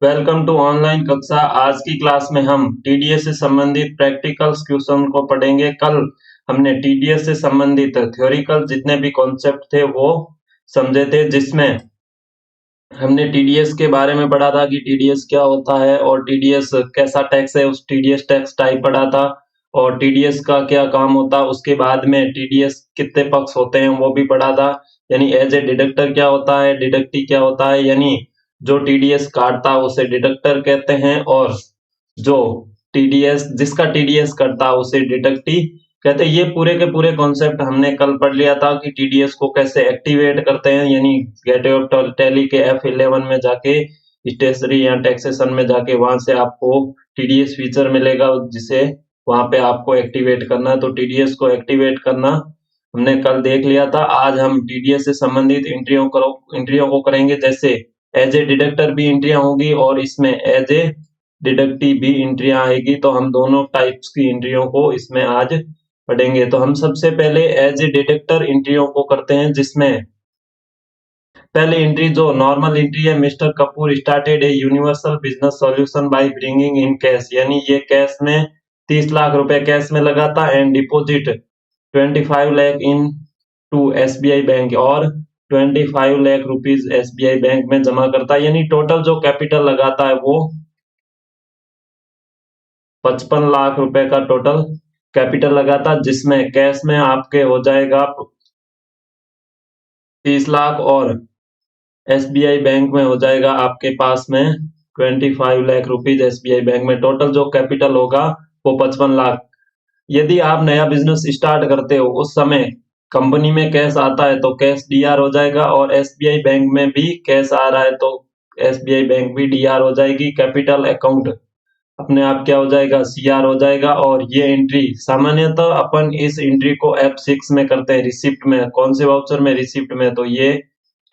Welcome to online कक्षा। आज की क्लास में हम टीडीएस से संबंधित प्रैक्टिकल क्वेश्चन को पढ़ेंगे। कल हमने टीडीएस से संबंधित थ्योरिकल जितने भी कॉन्सेप्ट थे वो समझे थे, जिसमें हमने टीडीएस के बारे में पढ़ा था कि टीडीएस क्या होता है और टीडीएस कैसा टैक्स है, उस टीडीएस टैक्स टाइप पढ़ा था और टीडीएस का क्या काम होता है। उसके बाद में टीडीएस कितने पक्ष होते हैं वो भी पढ़ा था, यानी एज ए डिडक्टर क्या होता है, डिडक्टी क्या होता है, यानी जो टीडीएस काटता है उसे डिडक्टर कहते हैं और जो टीडीएस जिसका टीडीएस कटता है उसे डिडक्टी कहते हैं। ये पूरे के पूरे कॉन्सेप्ट हमने कल पढ़ लिया था कि टीडीएस को कैसे एक्टिवेट करते हैं, यानी गेटवे ऑफ टैली के F11 में जाके स्टेशनरी या टैक्सेशन में जाके वहां से आपको टीडीएस फीचर मिलेगा, जिसे वहां पे आपको एक्टिवेट करना है। तो टीडीएस को एक्टिवेट करना हमने कल देख लिया था। आज हम टीडीएस से संबंधित एंट्रियों को करेंगे, जैसे एज ए डिडक्टर भी एंट्रियां होगी और इसमें एज ए डिडक्टिव भी एंट्रियां आएगी। तो हम दोनों टाइप्स की एंट्रियों को इसमें आज पढ़ेंगे। तो हम सबसे पहले एज ए डिडक्टर एंट्रियों को करते हैं, जिसमें पहली एंट्री जो नॉर्मल एंट्री है, mister Kapoor started a universal business solution by bringing in cash, यानी ये कैश में 30 लाख रुपए कैश में लगाता and deposit 25 lakh into SBI bank और 25 लाख रुपीज एसबीआई बैंक में जमा करता है, यानी टोटल जो कैपिटल लगाता है वो 55 लाख रुपए का टोटल कैपिटल लगाता, जिसमें कैश में आपके हो जाएगा 30 लाख और एसबीआई बैंक में हो जाएगा आपके पास में 25 लाख रुपीज एसबीआई बैंक में। टोटल जो कैपिटल होगा वो 55 लाख। यदि आप नया बिजनेस स्टार्ट करते हो उस समय कंपनी में कैश आता है तो कैश डीआर हो जाएगा और एसबीआई बैंक में भी कैश आ रहा है तो एसबीआई बैंक भी डीआर हो जाएगी। कैपिटल अकाउंट अपने आप क्या हो जाएगा, सीआर हो जाएगा। और ये एंट्री सामान्यतः अपन इस एंट्री को F6 में करते हैं, रिसिप्ट में। कौन से वाउचर में? रिसिप्ट में। तो ये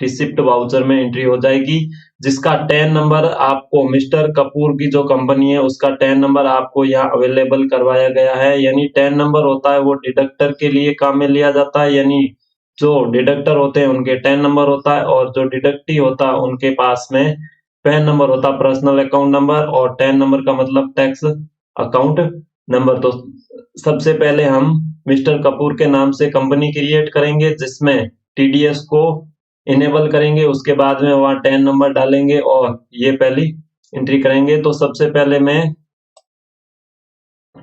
रिसिप्ट वाउचर में एंट्री हो जाएगी, जिसका 10 नंबर आपको मिस्टर कपूर की जो कंपनी है उसका 10 नंबर आपको यहाँ अवेलेबल करवाया गया है। यानी 10 नंबर होता है वो डिडक्टर के लिए काम में लिया जाता है, यानी जो डिडक्टर होते हैं उनके 10 नंबर होता है और जो डिडक्टी होता है उनके पास में पैन नंबर होता पर्सनल अकाउंट नंबर, और 10 नंबर का मतलब टैक्स अकाउंट नंबर। तो सबसे पहले हम मिस्टर कपूर के नाम से कंपनी क्रिएट करेंगे, जिसमें टीडीएस को इनेबल करेंगे। उसके बाद में वहां 10 नंबर डालेंगे और ये पहली एंट्री करेंगे। तो सबसे पहले मैं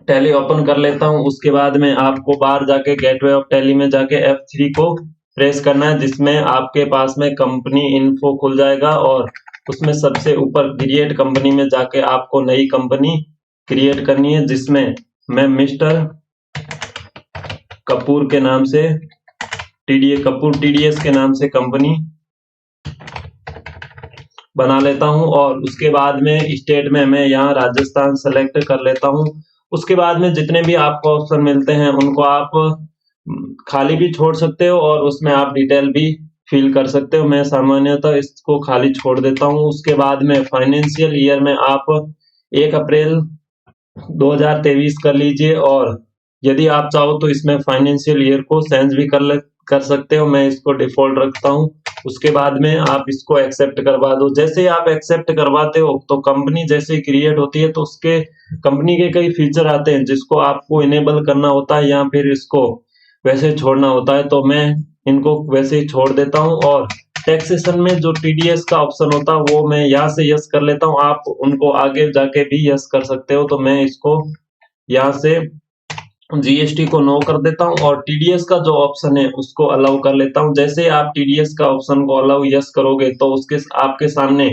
टैली ओपन कर लेता हूं। उसके बाद में आपको बाहर जाके गेटवे ऑफ टैली में जाके F3 को प्रेस करना है, जिसमें आपके पास में कंपनी इन्फो खुल जाएगा और उसमें सबसे ऊपर क्रिएट कंपनी में जाके आपको नई कंपनी क्रिएट करनी है, जिसमें मैं मिस्टर कपूर के नाम से टीडीएस के नाम से कंपनी बना लेता हूं। और उसके बाद में स्टेट में मैं यहाँ राजस्थान सेलेक्ट कर लेता हूं। उसके बाद में जितने भी आपको ऑप्शन मिलते हैं उनको आप खाली भी छोड़ सकते हो और उसमें आप डिटेल भी फिल कर सकते हो। मैं सामान्यतः इसको खाली छोड़ देता हूं। उसके बाद में फाइनेंशियल ईयर में आप 1 अप्रैल 2023 कर लीजिए, और यदि आप चाहो तो इसमें फाइनेंशियल ईयर को चेंज भी कर सकते हो। मैं इसको डिफॉल्ट रखता हूं। उसके बाद में आप इसको एक्सेप्ट करवा दो। जैसे ही आप एक्सेप्ट करवाते हो तो कंपनी जैसे ही क्रिएट होती है तो उसके कंपनी के कई फीचर आते हैं जिसको आपको इनेबल करना होता है या फिर इसको वैसे छोड़ना होता है। तो मैं इनको वैसे ही छोड़ देता हूं। और टैक्सेशन में जो टीडीएस का ऑप्शन होता है वो मैं यहाँ से यस कर लेता हूं। आप उनको आगे जाके भी यस कर सकते हो। तो मैं इसको यहाँ से जीएसटी को नो कर देता हूं और टीडीएस का जो ऑप्शन है उसको अलाउ कर लेता हूं। जैसे आप टीडीएस का ऑप्शन को अलाउ यस करोगे तो उसके आपके सामने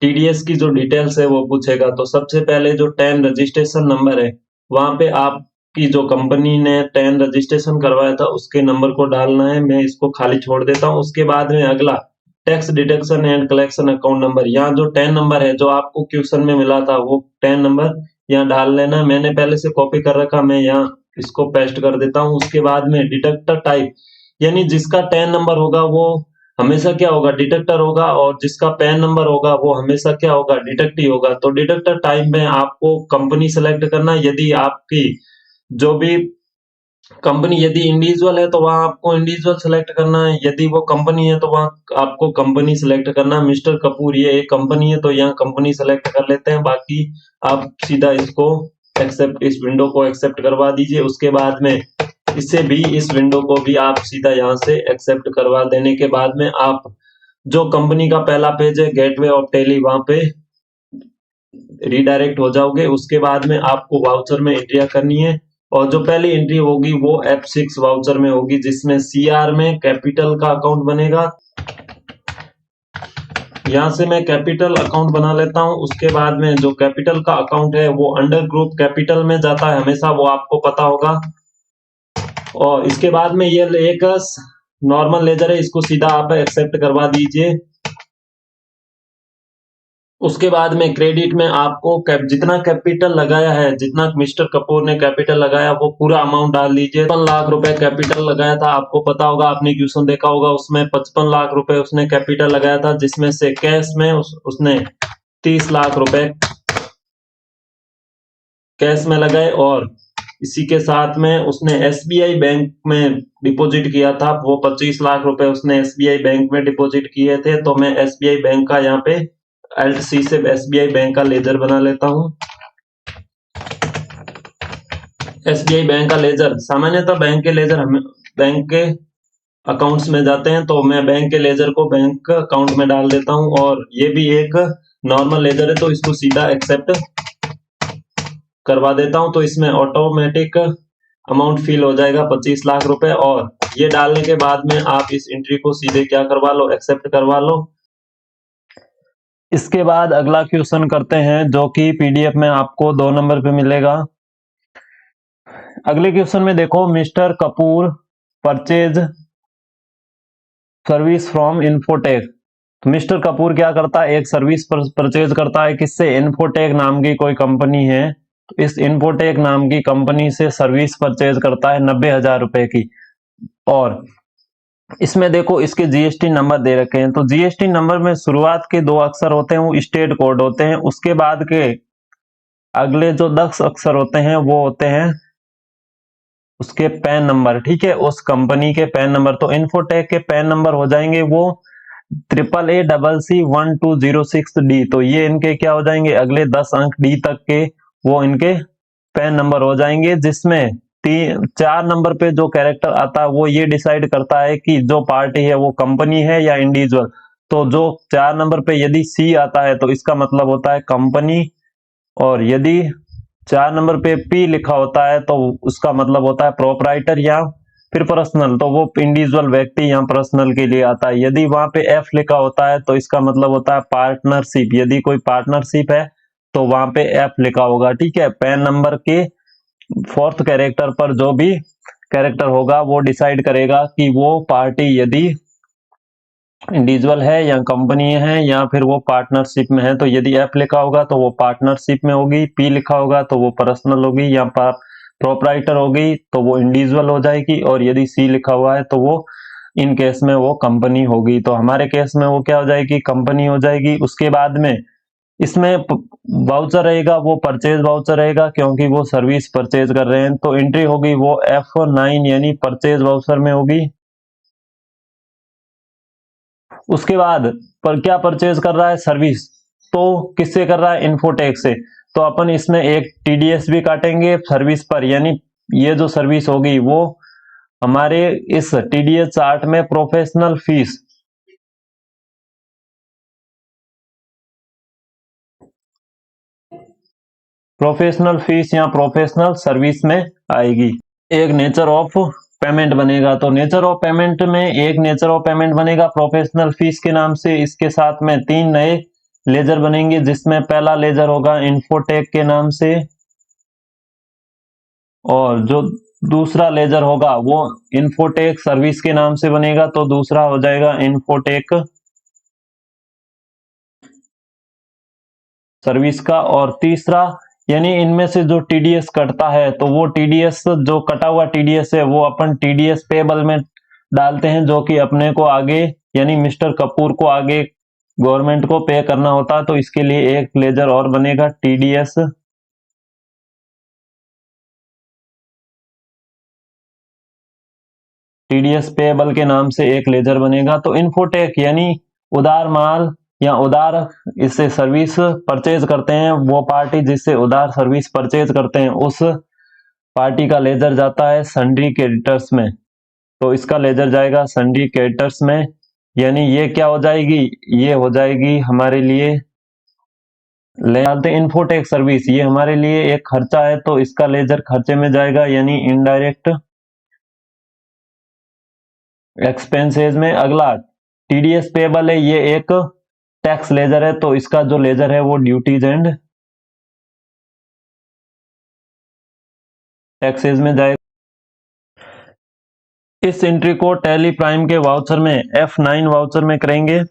टीडीएस की जो डिटेल्स है वो पूछेगा। तो सबसे पहले जो 10 रजिस्ट्रेशन नंबर है वहां पे आपकी जो कंपनी ने 10 रजिस्ट्रेशन करवाया था उसके नंबर को डालना है। मैं इसको खाली छोड़ देता हूं। उसके बाद में अगला tax deduction and collection account number, यहाँ जो 10 नंबर है जो आपको क्वेश्चन में मिला था वो 10 नंबर यहाँ डाल लेना। मैंने पहले से कॉपी कर रखा, मैं यहाँ इसको पेस्ट कर देता हूं। उसके बाद में डिडक्टर टाइप, यानी जिसका 10 नंबर होगा वो हमेशा क्या होगा, डिडक्टर होगा, और जिसका पैन नंबर होगा वो हमेशा क्या होगा, डिडक्टी होगा। तो डिडक्टर टाइप में आपको कंपनी सेलेक्ट करना। यदि आपकी जो भी कंपनी यदि इंडिविजुअल है तो वहां आपको इंडिविजुअल सेलेक्ट करना है, यदि वो कंपनी है तो वहां आपको कंपनी सेलेक्ट करना है। मिस्टर कपूर ये एक कंपनी है तो यहाँ कंपनी सेलेक्ट कर लेते हैं, बाकी आप सीधा इसको एक्सेप्ट, इस विंडो को एक्सेप्ट करवा दीजिए। उसके बाद में इससे भी, इस विंडो को भी आप सीधा यहाँ से एक्सेप्ट करवा देने के बाद में आप जो कंपनी का पहला पेज है गेटवे ऑफ टेली, वहां पे रीडायरेक्ट हो जाओगे। उसके बाद में आपको वाउचर में एंट्रिया करनी है, और जो पहली एंट्री होगी वो F6 वाउचर में होगी, जिसमें CR में कैपिटल का अकाउंट बनेगा। यहां से मैं कैपिटल अकाउंट बना लेता हूं। उसके बाद में जो कैपिटल का अकाउंट है वो अंडर ग्रुप कैपिटल में जाता है हमेशा, वो आपको पता होगा। और इसके बाद में ये एक नॉर्मल लेजर है, इसको सीधा आप एक्सेप्ट करवा दीजिए। उसके बाद में क्रेडिट में आपको जितना कैपिटल लगाया है, जितना मिस्टर कपूर ने कैपिटल लगाया वो पूरा अमाउंट डाल दीजिए। 55 लाख रुपए कैपिटल लगाया था, आपको पता होगा, आपने क्वेश्चन देखा होगा, उसमें 55 लाख रुपए उसने कैपिटल लगाया था, जिसमें से कैश में उसने 30 लाख रुपए कैश में लगाए, और इसी के साथ में उसने SBI बैंक में डिपॉजिट किया था, वो 25 लाख रुपए उसने SBI बैंक में डिपॉजिट किए थे। तो मैं SBI बैंक का यहाँ पे Alt+C से SBI बैंक का लेजर बना लेता हूं। SBI बैंक का लेजर, सामान्यतः बैंक के लेजर हमें बैंक के अकाउंट्स में जाते हैं, तो मैं बैंक के लेजर को बैंक अकाउंट में डाल देता हूं। और ये भी एक नॉर्मल लेजर है तो इसको सीधा एक्सेप्ट करवा देता हूं, तो इसमें ऑटोमेटिक अमाउंट फिल हो जाएगा 25 लाख रुपए। और ये डालने के बाद में आप इस एंट्री को सीधे क्या करवा लो, एक्सेप्ट करवा लो। इसके बाद अगला क्वेश्चन करते हैं, जो कि PDF में आपको 2 नंबर पे मिलेगा। अगले क्वेश्चन में देखो, mister Kapoor purchase service from infotech. तो मिस्टर कपूर क्या करता है, एक सर्विस परचेज करता है, किससे, इन्फोटेक नाम की कोई कंपनी है। तो इस इन्फोटेक नाम की कंपनी से सर्विस परचेज करता है 90,000 रुपए की। और इसमें देखो इसके GST नंबर दे रखे हैं, तो GST नंबर में शुरुआत के 2 अक्षर होते हैं वो स्टेट कोड होते हैं, उसके बाद के अगले जो 10 अक्षर होते हैं वो होते हैं उसके पैन नंबर, ठीक है, उस कंपनी के पैन नंबर। तो इन्फोटेक के पैन नंबर हो जाएंगे वो AACC1206D। तो ये इनके क्या हो जाएंगे, अगले 10 अंक D तक के वो इनके पैन नंबर हो जाएंगे, जिसमें 4 नंबर पे जो कैरेक्टर आता है वो ये डिसाइड करता है कि जो पार्टी है वो कंपनी है या इंडिविजुअल। तो जो 4 नंबर पे यदि C आता है तो इसका मतलब होता है कंपनी, और यदि 4 नंबर पे P लिखा होता है तो उसका मतलब होता है प्रोपराइटर या फिर पर्सनल, तो वो इंडिविजुअल व्यक्ति या पर्सनल के लिए आता है। यदि वहां पे F लिखा होता है तो इसका मतलब होता है पार्टनरशिप, यदि कोई पार्टनरशिप है तो वहां पे F लिखा होगा, ठीक है। पैन नंबर के 4th कैरेक्टर पर जो भी कैरेक्टर होगा वो डिसाइड करेगा कि वो पार्टी यदि इंडिविजुअल है या कंपनी है या फिर वो पार्टनरशिप में है। तो यदि F लिखा होगा तो वो पार्टनरशिप में होगी, P लिखा होगा तो वो पर्सनल होगी या प्रोपराइटर होगी तो वो इंडिविजुअल हो जाएगी, और यदि C लिखा हुआ है तो वो इन केस में वो कंपनी होगी। तो हमारे केस में वो क्या हो जाएगी, कंपनी हो जाएगी। उसके बाद में इसमें वाउचर रहेगा वो परचेज वाउचर रहेगा, क्योंकि वो सर्विस परचेज कर रहे हैं। तो एंट्री होगी वो F9 यानी परचेज वाउचर में होगी। उसके बाद पर क्या परचेज कर रहा है, सर्विस, तो किससे कर रहा है, इन्फोटेक से। तो अपन इसमें एक TDS भी काटेंगे सर्विस पर, यानी ये जो सर्विस होगी वो हमारे इस TDS चार्ट में प्रोफेशनल फीस या प्रोफेशनल सर्विस में आएगी। एक नेचर ऑफ पेमेंट बनेगा, तो नेचर ऑफ पेमेंट में एक नेचर ऑफ पेमेंट बनेगा प्रोफेशनल फीस के नाम से। इसके साथ में 3 नए लेजर बनेंगे, जिसमें पहला लेजर होगा इन्फोटेक के नाम से, और जो दूसरा लेजर होगा वो इन्फोटेक सर्विस के नाम से बनेगा, तो दूसरा हो जाएगा इन्फोटेक सर्विस का। और तीसरा, यानी इनमें से जो TDS कटता है तो वो TDS, जो कटा हुआ TDS है वो अपन TDS पेबल में डालते हैं, जो कि अपने को आगे यानी मिस्टर कपूर को आगे गवर्नमेंट को पे करना होता है। तो इसके लिए एक लेजर और बनेगा TDS टीडीएस पेएबल के नाम से एक लेजर बनेगा। तो इन्फोटेक यानी उधार माल या उधार इससे सर्विस परचेज करते हैं, वो पार्टी जिससे उधार सर्विस परचेज करते हैं उस पार्टी का लेजर जाता है सन्ड्री क्रेडिटर्स में। तो इसका लेजर जाएगा सन्ड्री क्रेडिटर्स में, यानी ये क्या हो जाएगी, ये हो जाएगी हमारे लिए ले आते इन्फोटेक सर्विस, ये हमारे लिए एक खर्चा है तो इसका लेजर खर्चे में जाएगा यानी इनडायरेक्ट एक्सपेंसेस में। अगला टीडीएस पेएबल है, ये एक टैक्स लेजर है तो इसका जो लेजर है वो ड्यूटीज एंड टैक्सेस में जाएगा। इस एंट्री को टैली प्राइम के वाउचर में F9 वाउचर में करेंगे,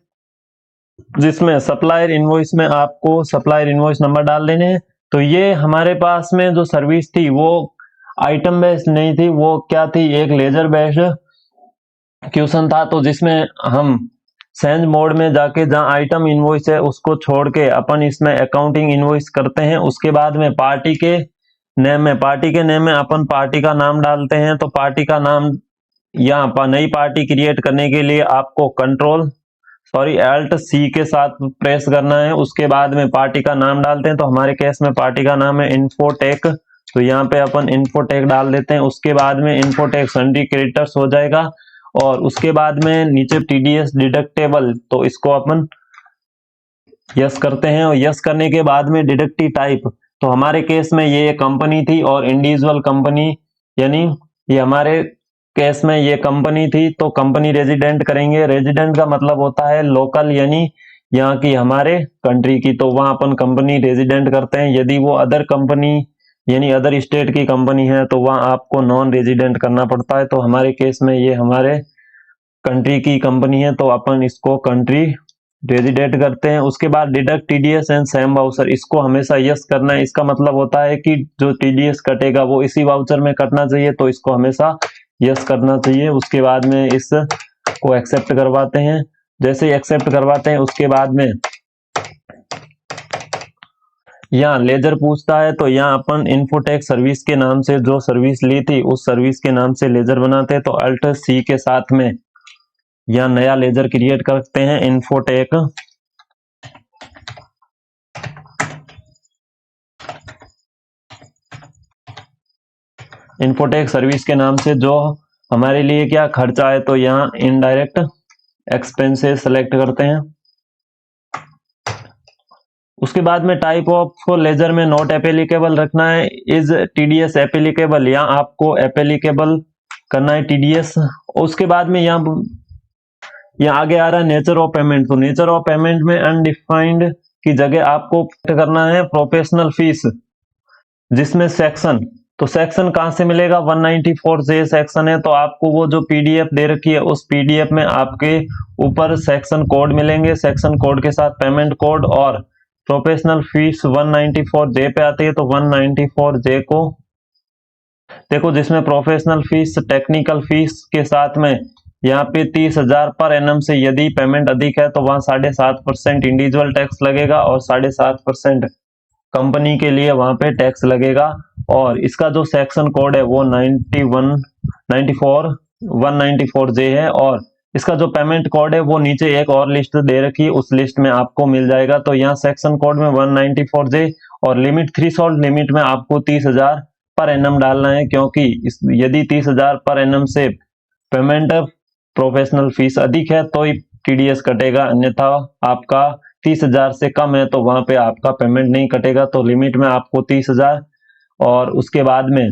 जिसमें सप्लायर इनवॉइस में आपको सप्लायर इनवॉइस नंबर डाल देने हैं। तो ये हमारे पास में जो सर्विस थी वो आइटम बेस्ड नहीं थी, वो क्या थी, एक लेजर बेस्ड क्वेश्चन था। तो जिसमें हम सेंज मोड में जाके जहां आइटम इनवॉइस है उसको छोड़ के अपन इसमें अकाउंटिंग इनवॉइस करते हैं। उसके बाद में पार्टी के नेम में अपन पार्टी का नाम डालते हैं। तो पार्टी का नाम यहाँ नई पार्टी क्रिएट करने के लिए आपको Alt C के साथ प्रेस करना है। उसके बाद में पार्टी का नाम डालते हैं। तो हमारे केस में पार्टी का नाम है इन्फोटेक, तो यहाँ पे अपन इन्फोटेक डाल देते हैं। उसके बाद में इन्फोटेक सन्ड्री क्रेडिटर्स हो जाएगा और उसके बाद में नीचे टीडीएस डिडक्टेबल, तो इसको अपन यस करते हैं। और यस करने के बाद में डिडक्टिव टाइप, तो हमारे केस में ये कंपनी थी और इंडिविजुअल कंपनी, यानी ये हमारे केस में ये कंपनी थी तो कंपनी रेजिडेंट करेंगे। रेजिडेंट का मतलब होता है लोकल, यानी यहाँ की हमारे कंट्री की, तो वहां अपन कंपनी रेजिडेंट करते हैं। यदि वो अदर कंपनी यानी अदर स्टेट की कंपनी है तो वहां आपको नॉन रेजिडेंट करना पड़ता है। तो हमारे केस में ये हमारे कंट्री की कंपनी है तो अपन इसको कंट्री रेजिडेंट करते हैं। उसके बाद deduct TDS and same voucher, इसको हमेशा यस करना है। इसका मतलब होता है कि जो टीडीएस कटेगा वो इसी वाउचर में कटना चाहिए, तो इसको हमेशा यस करना चाहिए। उसके बाद में इस को एक्सेप्ट करवाते हैं। जैसे ही एक्सेप्ट करवाते हैं उसके बाद में यहाँ लेजर पूछता है, तो यहाँ अपन इन्फोटेक सर्विस के नाम से जो सर्विस ली थी उस सर्विस के नाम से लेजर बनाते हैं। तो Alt C के साथ में यहाँ नया लेजर क्रिएट करते हैं इन्फोटेक सर्विस के नाम से जो हमारे लिए क्या खर्चा है, तो यहाँ इनडायरेक्ट एक्सपेंसेस सेलेक्ट करते हैं। उसके बाद में टाइप ऑफ लेजर में नॉट एप्लीकेबल रखना है, इज टीडीएस एप्लीकेबल, यहाँ आपको एप्लीकेबल करना है टीडीएस। उसके बाद में यहाँ आगे आ रहा है नेचर ऑफ पेमेंट, तो नेचर ऑफ पेमेंट में अनडिफाइंड की जगह आपको करना है प्रोफेशनल फीस, जिसमें सेक्शन, तो सेक्शन कहां से मिलेगा, 194J सेक्शन है। तो आपको वो जो पीडीएफ दे रखी है उस पीडीएफ में आपके ऊपर सेक्शन कोड मिलेंगे, सेक्शन कोड के साथ पेमेंट कोड, और प्रोफेशनल फीस 194J पे आती है। तो 194J को देखो, जिसमें प्रोफेशनल फीस टेक्निकल फीस के साथ में यहाँ पे 30,000 पर एनम से यदि पेमेंट अधिक है तो वहां 7.5% इंडिविजुअल टैक्स लगेगा और 7.5% कंपनी के लिए वहां पे टैक्स लगेगा। और इसका जो सेक्शन कोड है वो 194J है। और इसका जो पेमेंट कोड है वो नीचे एक और लिस्ट दे रखी है, उस लिस्ट में आपको मिल जाएगा। तो यहाँ सेक्शन कोड में 194J और लिमिट थ्रेशोल्ड लिमिट में आपको 30,000 पर एनम डालना है, क्योंकि यदि 30,000 पर एनम से पेमेंट प्रोफेशनल फीस अधिक है तो ही टीडीएस कटेगा, अन्यथा आपका 30,000 से कम है तो वहां पे आपका पेमेंट नहीं कटेगा। तो लिमिट में आपको 30,000। और उसके बाद में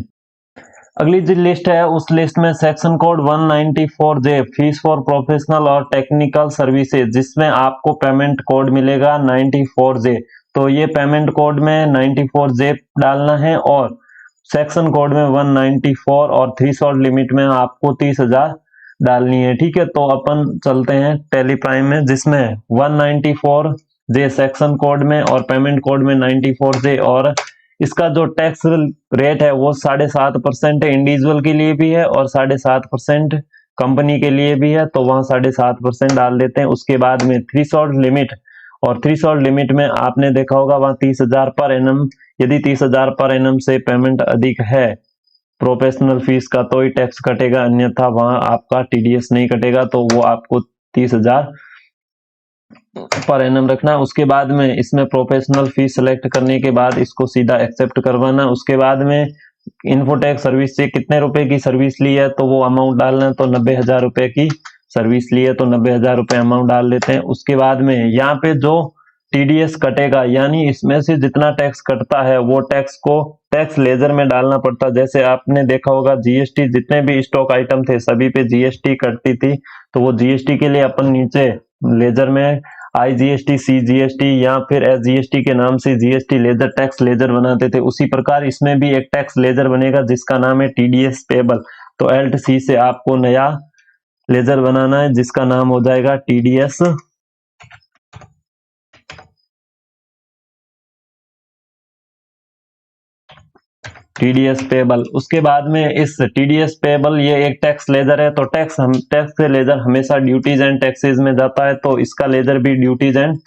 अगली जो लिस्ट है उस लिस्ट में section code 194J fees for professional और टेक्निकल सर्विसेज, जिसमें आपको पेमेंट कोड मिलेगा 94J। तो ये पेमेंट कोड में 94J डालना है और सेक्शन कोड में 194 और थ्रेशोल्ड लिमिट में आपको 30,000 डालनी है। ठीक है, तो अपन चलते हैं टैली प्राइम में, जिसमें 194J सेक्शन कोड में और पेमेंट कोड में 94J, और इसका जो टैक्स रेट है वो 7.5% इंडिविजुअल के लिए भी है और 7.5% कंपनी के लिए भी है, तो वहां 7.5% डाल देते हैं। उसके बाद में थ्रेशोल्ड लिमिट, और थ्रेशोल्ड लिमिट में आपने देखा होगा वहां 30,000 पर एनम, यदि 30,000 पर एनम से पेमेंट अधिक है प्रोफेशनल फीस का तो ही टैक्स कटेगा, अन्यथा वहां आपका टीडीएस नहीं कटेगा। तो वो आपको 30,000 पर एनम रखना। उसके बाद में इसमें प्रोफेशनल फीस सेलेक्ट करने के बाद इसको सीधा एक्सेप्ट करवाना। उसके बाद में इन्फोटेक सर्विस से कितने रुपए की सर्विस ली है तो वो अमाउंट डालना है। तो 90,000 रुपए की सर्विस ली है तो 90,000 रुपए अमाउंट डाल देते हैं। उसके बाद में यहाँ पे जो टीडीएस कटेगा, यानी इसमें से जितना टैक्स कटता है वो टैक्स को टैक्स लेजर में डालना पड़ता है। जैसे आपने देखा होगा जीएसटी, जितने भी स्टॉक आइटम थे सभी पे जीएसटी कटती थी, तो वो जीएसटी के लिए अपन नीचे लेजर में आईजीएसटी, सीजीएसटी या फिर एसजीएसटी के नाम से जीएसटी लेजर, टैक्स लेजर बनाते थे। उसी प्रकार इसमें भी एक टैक्स लेजर बनेगा जिसका नाम है टीडीएस पेबल। तो एल्ट सी से आपको नया लेजर बनाना है जिसका नाम हो जाएगा टीडीएस पेबल। उसके बाद में इस टीडीएस पेबल ये एक टैक्स लेजर है, तो टैक्स लेजर हमेशा ड्यूटीज एंड टैक्सेस में जाता है, तो इसका लेजर भी ड्यूटीज एंड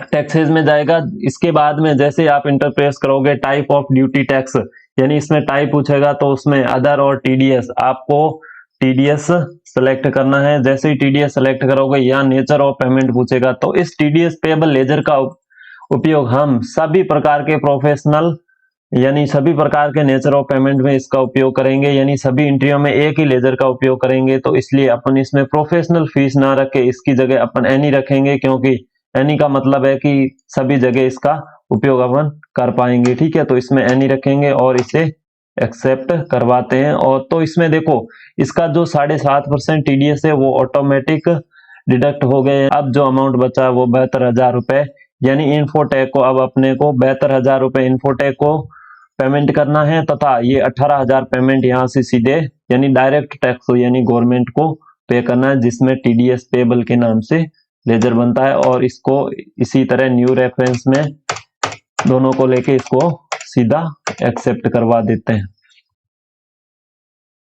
टैक्सेस में जाएगा। इसके बाद में जैसे आप इंटरप्रेस करोगे टाइप ऑफ ड्यूटी टैक्स, यानी इसमें टाइप पूछेगा तो उसमें अदर और टीडीएस, आपको टीडीएस सेलेक्ट करना है। जैसे ही टीडीएस सेलेक्ट करोगे या नेचर ऑफ पेमेंट पूछेगा, तो इस टीडीएस पेबल लेजर का उपयोग हम सभी प्रकार के प्रोफेशनल यानी सभी प्रकार के नेचर ऑफ पेमेंट में इसका उपयोग करेंगे, यानी सभी एंट्रियों में एक ही लेजर का उपयोग करेंगे। तो इसलिए अपन इसमें प्रोफेशनल फीस ना रखे, इसकी जगह अपन एनी रखेंगे, क्योंकि एनी का मतलब है कि सभी जगह इसका उपयोग अपन कर पाएंगे। ठीक है, तो इसमें एनी रखेंगे और इसे एक्सेप्ट करवाते हैं। और तो इसमें देखो इसका जो 7.5% टीडीएस है वो ऑटोमेटिक डिडक्ट हो गए। अब जो अमाउंट बचा है वो 72,000 रुपए, यानी इन्फोटेक को अब अपने को 72,000 रुपए इन्फोटेक को पेमेंट करना है, तथा ये 18,000 पेमेंट यहाँ से सीधे यानी डायरेक्ट टैक्स यानी गवर्नमेंट को पे करना है, जिसमें टीडीएस पेबल के नाम से लेजर बनता है। और इसको इसी तरह न्यू रेफरेंस में दोनों को लेके इसको सीधा एक्सेप्ट करवा देते हैं।